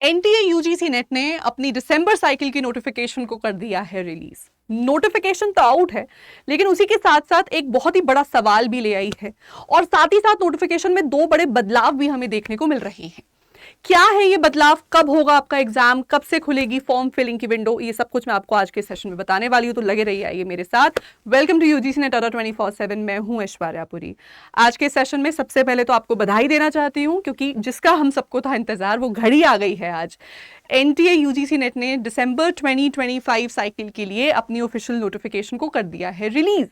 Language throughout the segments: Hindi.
एनटीए यूजीसी नेट ने अपनी दिसंबर साइकिल की नोटिफिकेशन को कर दिया है रिलीज। नोटिफिकेशन तो आउट है, लेकिन उसी के साथ साथ एक बहुत ही बड़ा सवाल भी ले आई है और साथ ही साथ नोटिफिकेशन में दो बड़े बदलाव भी हमें देखने को मिल रहे हैं। क्या है ये बदलाव, कब होगा आपका एग्जाम, कब से खुलेगी फॉर्म फिलिंग की विंडो, ये सब कुछ मैं आपको आज के सेशन में बताने वाली हूं, तो लगे रहिए आइए मेरे साथ। Welcome to UGC NET 24/7। मैं हूं ऐश्वर्यापुरी। आज के सेशन में सबसे पहले तो आपको बधाई देना चाहती हूं, क्योंकि जिसका हम सबको था इंतजार वो घड़ी आ गई है आज। एनटीए यूजीसी नेट ने दिसंबर 2025 साइकिल के लिए अपनी ऑफिशियल नोटिफिकेशन को कर दिया है रिलीज।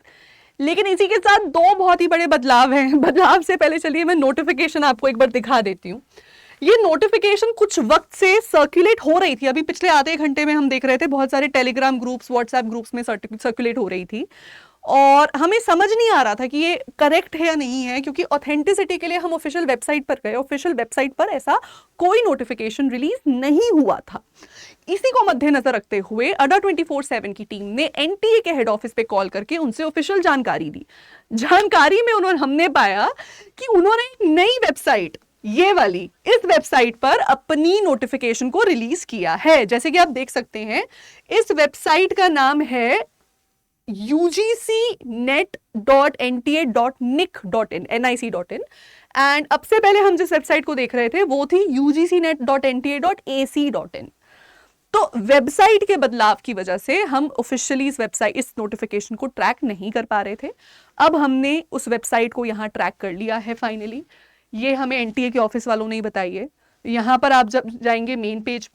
लेकिन इसी के साथ दो बहुत ही बड़े बदलाव हैं। बदलाव से पहले चलिए मैं नोटिफिकेशन आपको एक बार दिखा देती हूँ। ये नोटिफिकेशन कुछ वक्त से सर्कुलेट हो रही थी, अभी पिछले आधे घंटे में हम देख रहे थे बहुत सारे टेलीग्राम ग्रुप्स, व्हाट्सएप ग्रुप्स में सर्कुलेट हो रही थी और हमें समझ नहीं आ रहा था कि ये करेक्ट है या नहीं है, क्योंकि ऑथेंटिसिटी के लिए हम ऑफिशियल वेबसाइट पर गए। ऑफिशियल वेबसाइट पर ऐसा कोई नोटिफिकेशन रिलीज नहीं हुआ था। इसी को मद्देनजर रखते हुए अड्डा 24/7 की टीम ने एनटीए के हेड ऑफिस पे कॉल करके उनसे ऑफिशियल जानकारी दी। जानकारी में हमने पाया कि उन्होंने एक नई वेबसाइट, ये वाली, इस वेबसाइट पर अपनी नोटिफिकेशन को रिलीज किया है। जैसे कि आप देख सकते हैं, इस वेबसाइट का नाम है ugcnet.nta.nic.in एंड अब से पहले हम जिस वेबसाइट को देख रहे थे वो थी ugcnet.nta.ac.in। तो वेबसाइट के बदलाव की वजह से हम ऑफिशियली इस नोटिफिकेशन को ट्रैक नहीं कर पा रहे थे। अब हमने उस वेबसाइट को यहां ट्रैक कर लिया है फाइनली। ये हमें एनटीए के ऑफिस वालों ने ही बताई है। यहां पर आप जब जाएंगे मेन पेज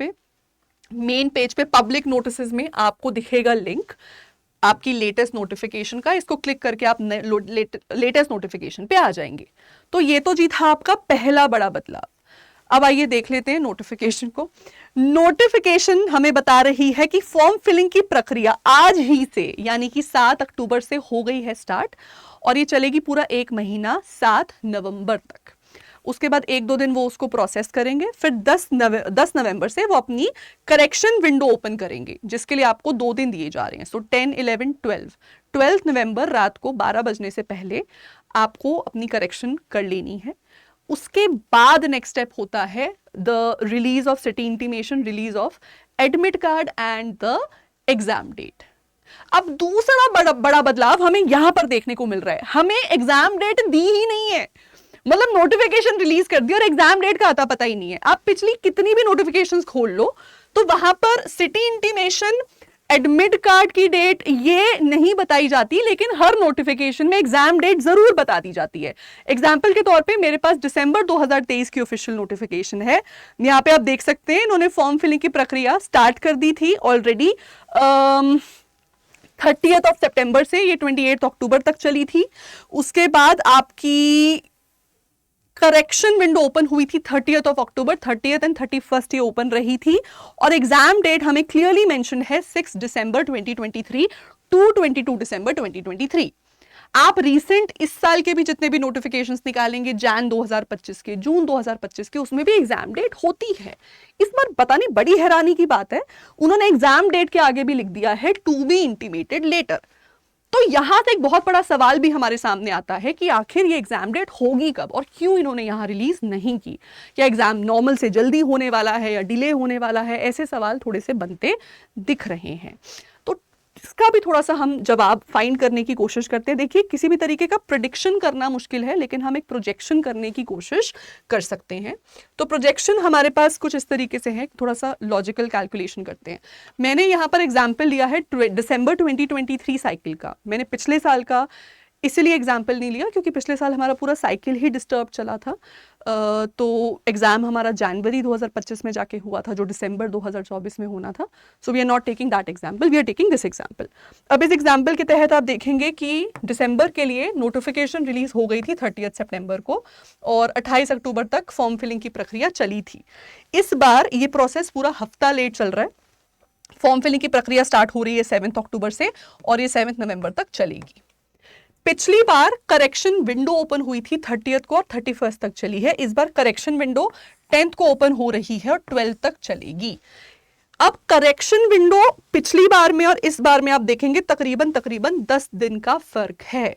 पे पब्लिक नोटिसेस में आपको दिखेगा लिंक आपकी लेटेस्ट नोटिफिकेशन का। इसको क्लिक करके आप लेटेस्ट नोटिफिकेशन पे आ जाएंगे। तो ये तो जी था आपका पहला बड़ा बदलाव। अब आइए देख लेते हैं नोटिफिकेशन को। नोटिफिकेशन हमें बता रही है कि फॉर्म फिलिंग की प्रक्रिया आज ही से, यानी कि 7 अक्टूबर से हो गई है स्टार्ट और ये चलेगी पूरा 1 महीना 7 नवंबर तक। उसके बाद 1-2 दिन वो उसको प्रोसेस करेंगे, फिर 10 नवंबर से वो अपनी करेक्शन विंडो ओपन करेंगे, जिसके लिए आपको 2 दिन दिए जा रहे हैं। सो 10, 11, 12 नवंबर रात को 12 बजने से पहले आपको अपनी करेक्शन कर लेनी है। उसके बाद नेक्स्ट स्टेप होता है the release of city intimation, release of admit card and the exam date. अब दूसरा बड़ा बदलाव हमें यहां पर देखने को मिल रहा है। हमें एग्जाम डेट दी ही नहीं है, मतलब नोटिफिकेशन रिलीज कर दी और एग्जाम डेट का आता पता ही नहीं है। आप पिछली कितनी भी नोटिफिकेशंस खोल लो तो वहां पर सिटी इंटीमेशन, एडमिट कार्ड की डेट ये नहीं बताई जाती, लेकिन हर नोटिफिकेशन में एग्जाम डेट जरूर बता दी जाती है। एग्जाम्पल के तौर पे मेरे पास दिसंबर 2023 की ऑफिशियल नोटिफिकेशन है। यहाँ पे आप देख सकते हैं इन्होंने फॉर्म फिलिंग की प्रक्रिया स्टार्ट कर दी थी ऑलरेडी 30th ऑफ सितंबर से, ये 28 अक्टूबर तक चली थी। उसके बाद आपकी करेक्शन विंडो ओपन हुई थी 30th of October, 30th and 31st ये ओपन रही थी और एग्जाम डेट हमें क्लियरली मेंशन है 6 दिसंबर 2023 टू 22 दिसंबर 2023। आप रीसेंट इस साल के भी जितने भी नोटिफिकेशंस निकालेंगे, जैन 2025 के, जून 2025 के, उसमें भी एग्जाम डेट होती है। इस बार पता नहीं, बड़ी हैरानी की बात है, उन्होंने एग्जाम डेट के आगे भी लिख दिया है टू बी इंटीमेटेड लेटर। तो यहां से एक बहुत बड़ा सवाल भी हमारे सामने आता है कि आखिर ये एग्जाम डेट होगी कब और क्यों इन्होंने यहां रिलीज नहीं की। क्या एग्जाम नॉर्मल से जल्दी होने वाला है या डिले होने वाला है? ऐसे सवाल थोड़े से बनते दिख रहे हैं। तो इसका भी थोड़ा सा हम जवाब फाइंड करने की कोशिश करते हैं। देखिए, किसी भी तरीके का प्रेडिक्शन करना मुश्किल है, लेकिन हम एक प्रोजेक्शन करने की कोशिश कर सकते हैं। तो प्रोजेक्शन हमारे पास कुछ इस तरीके से है, थोड़ा सा लॉजिकल कैलकुलेशन करते हैं। मैंने यहाँ पर एग्जाम्पल लिया है दिसंबर 2023 साइकिल का। मैंने पिछले साल का इसलिए एग्जाम्पल नहीं लिया क्योंकि पिछले साल हमारा पूरा साइकिल ही डिस्टर्ब चला था। तो एग्जाम हमारा जनवरी 2025 में जाके हुआ था, जो दिसंबर 2024 में होना था। So we are not taking that example, we are taking this example. अब इस एग्जाम्पल के तहत आप देखेंगे कि दिसंबर के लिए नोटिफिकेशन रिलीज हो गई थी 30 सितंबर को और 28 अक्टूबर तक फॉर्म फिलिंग की प्रक्रिया चली थी। इस बार ये प्रोसेस पूरा हफ्ता लेट चल रहा है। फॉर्म फिलिंग की प्रक्रिया स्टार्ट हो रही है 7 अक्टूबर से और ये 7 नवंबर तक चलेगी। पिछली बार करेक्शन विंडो ओपन हुई थी 30th को और 31st तक चली है। इस बार करेक्शन विंडो 10th को ओपन हो रही है और 12th तक चलेगी। अब करेक्शन विंडो पिछली बार में और इस बार में आप देखेंगे तकरीबन 10 दिन का फर्क है।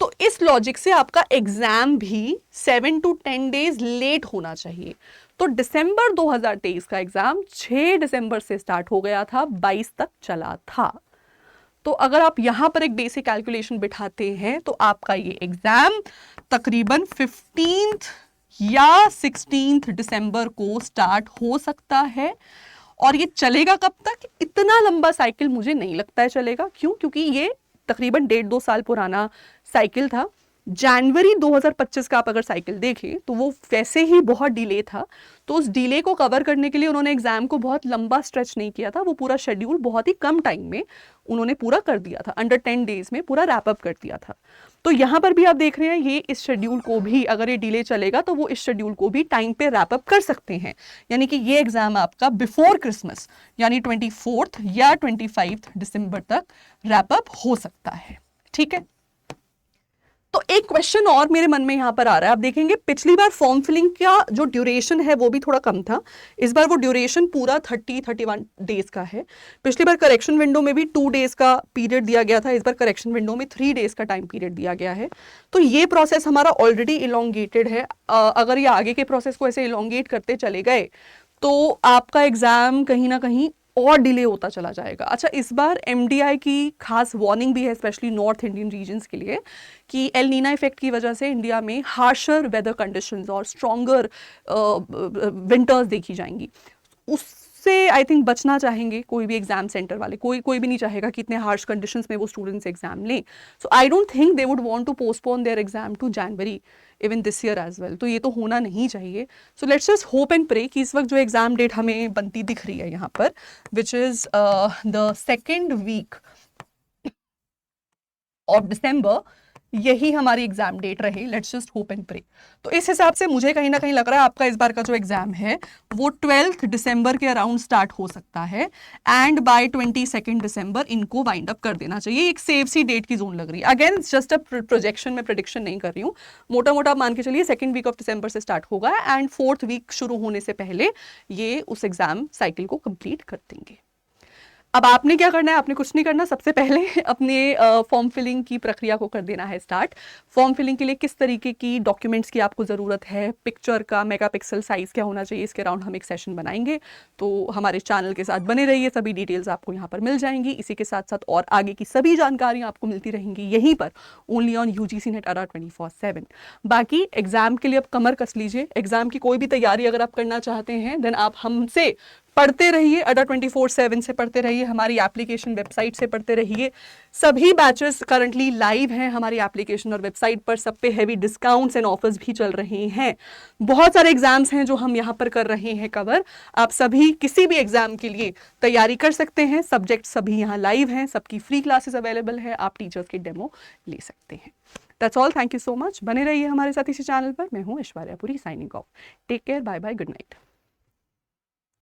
तो इस लॉजिक से आपका एग्जाम भी 7 to 10 डेज लेट होना चाहिए। तो दिसंबर 2023 का एग्जाम 6 दिसंबर से स्टार्ट हो गया था, 22 तक चला था। तो अगर आप यहां पर एक बेसिक कैलकुलेशन बिठाते हैं तो आपका ये एग्जाम तकरीबन 15th या 16th दिसंबर को स्टार्ट हो सकता है। और ये चलेगा कब तक? इतना लंबा साइकिल मुझे नहीं लगता है चलेगा। क्यों? क्योंकि ये तकरीबन 1.5-2 साल पुराना साइकिल था। जनवरी 2025 का आप अगर साइकिल देखें तो वो वैसे ही बहुत डिले था। तो उस डिले को कवर करने के लिए उन्होंने एग्जाम को बहुत लंबा स्ट्रेच नहीं किया था, वो पूरा शेड्यूल बहुत ही कम टाइम में उन्होंने पूरा कर दिया था, अंडर 10 डेज में पूरा रैप अप कर दिया था। तो यहाँ पर भी आप देख रहे हैं ये इस शेड्यूल को भी, अगर ये डिले चलेगा तो वो इस शेड्यूल को भी टाइम पे रैप अप कर सकते हैं। यानी कि ये एग्जाम आपका बिफोर क्रिसमस यानी 24 या 25 दिसंबर तक रैप अप हो सकता है। ठीक है, तो एक क्वेश्चन और मेरे मन में यहां पर आ रहा है। आप देखेंगे पिछली बार फॉर्म फिलिंग का जो ड्यूरेशन है वो भी थोड़ा कम था, इस बार वो ड्यूरेशन पूरा 30-31 डेज का है। पिछली बार करेक्शन विंडो में भी 2 डेज का पीरियड दिया गया था, इस बार करेक्शन विंडो में 3 डेज का टाइम पीरियड दिया गया है। तो ये प्रोसेस हमारा ऑलरेडी इलोंगेटेड है। अगर ये आगे के प्रोसेस को ऐसे इलोंगेट करते चले गए तो आपका एग्जाम कहीं ना कहीं और डिले होता चला जाएगा। अच्छा, इस बार एमडीआई की खास वार्निंग भी है, स्पेशली नॉर्थ इंडियन रीजन्स के लिए, कि एल नीना इफेक्ट की वजह से इंडिया में हार्शर वेदर कंडीशंस और स्ट्रॉन्गर विंटर्स देखी जाएंगी। उससे आई थिंक बचना चाहेंगे कोई भी एग्जाम सेंटर वाले, कोई भी नहीं चाहेगा कि इतने हार्श कंडीशंस में वो स्टूडेंट्स एग्जाम लें। So I don't think they would want to postpone their exam to January even this year as well. तो ये तो होना नहीं चाहिए। So let's just hope and pray कि इस वक्त जो एग्जाम डेट हमें बनती दिख रही है यहाँ पर, which is the 2nd week of December, यही हमारी एग्जाम डेट रहे। Let's just hope and pray. तो इस हिसाब से मुझे कहीं ना कहीं लग रहा है आपका इस बार का जो एग्जाम है वो 12 दिसंबर के अराउंड स्टार्ट हो सकता है एंड बाय 22 दिसंबर इनको वाइंड अप कर देना चाहिए। एक सेफ सी डेट की जोन लग रही है। अगेन जस्ट अ प्रोजेक्शन, में प्रेडिक्शन नहीं कर रही हूँ, मोटा मोटा मान के चलिए 2nd वीक ऑफ दिसंबर से स्टार्ट होगा एंड 4th वीक शुरू होने से पहले ये उस एग्जाम साइकिल को कंप्लीट कर देंगे। अब आपने क्या करना है? आपने कुछ नहीं करना। सबसे पहले अपने फॉर्म फिलिंग की प्रक्रिया को कर देना है स्टार्ट। फॉर्म फिलिंग के लिए किस तरीके की डॉक्यूमेंट्स की आपको ज़रूरत है, पिक्चर का मेगापिक्सल साइज़ क्या होना चाहिए, इसके अराउंड हम एक सेशन बनाएंगे। तो हमारे चैनल के साथ बने रहिए, सभी डिटेल्स आपको यहाँ पर मिल जाएंगी। इसी के साथ साथ और आगे की सभी जानकारियाँ आपको मिलती रहेंगी यहीं पर, only on UGC NET ADA 24/7। बाकी एग्जाम के लिए अब कमर कस लीजिए। एग्जाम की कोई भी तैयारी अगर आप करना चाहते हैं देन आप हमसे पढ़ते रहिए, ADA 24/7 से पढ़ते रहिए, हमारी एप्लीकेशन वेबसाइट से पढ़ते रहिए। सभी बैचेस करंटली लाइव हैं हमारी एप्लीकेशन और वेबसाइट पर, सब पे हैवी डिस्काउंट्स एंड ऑफर्स भी चल रहे हैं। बहुत सारे एग्जाम्स हैं जो हम यहाँ पर कर रहे हैं कवर। आप सभी किसी भी एग्जाम के लिए तैयारी कर सकते हैं। सब्जेक्ट सभी यहाँ लाइव हैं, सबकी फ्री क्लासेस अवेलेबल है, आप टीचर्स की डेमो ले सकते हैं। That's all, thank you so much. बने रहिए हमारे साथ इसी चैनल पर। मैं हूँ Aishwarya Puri, signing off. Take care, bye bye, good night.